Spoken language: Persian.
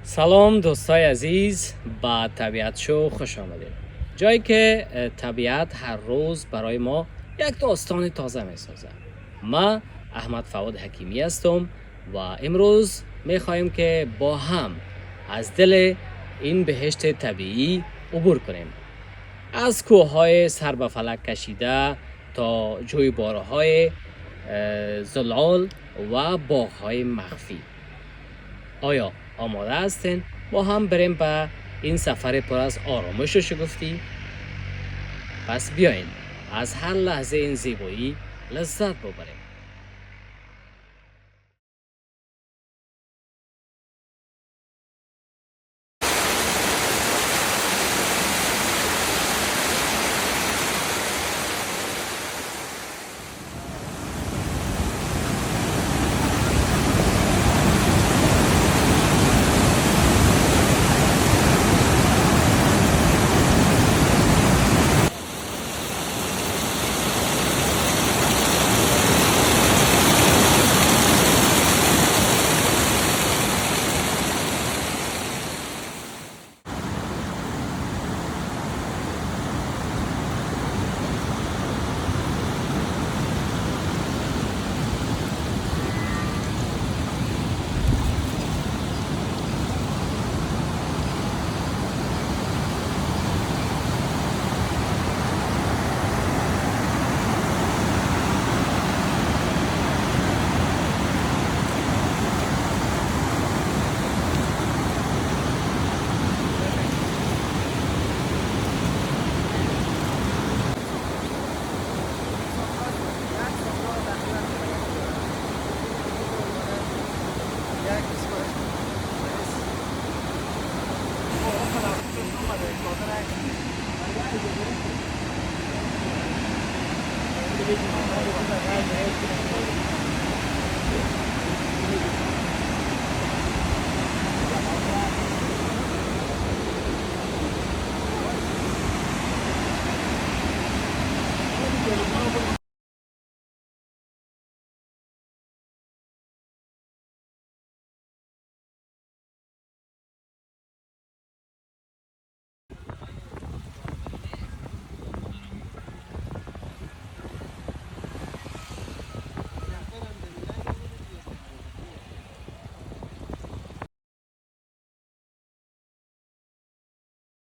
سلام دوستای عزیز، با طبیعت شو خوش آمدید. جایی که طبیعت هر روز برای ما یک داستان تازه می سازد. ما احمد فواد حکیمی هستم و امروز می خواهیم که با هم از دل این بهشت طبیعی عبور کنیم. از کوههای سربه فلک کشیده تا جویبارهای زلال و باغهای مخفی. آیا آماده هستین؟ با هم بریم به این سفر پر از آرامش و شگفتی؟ پس بیاین از هر لحظه این زیبایی لذت ببریم.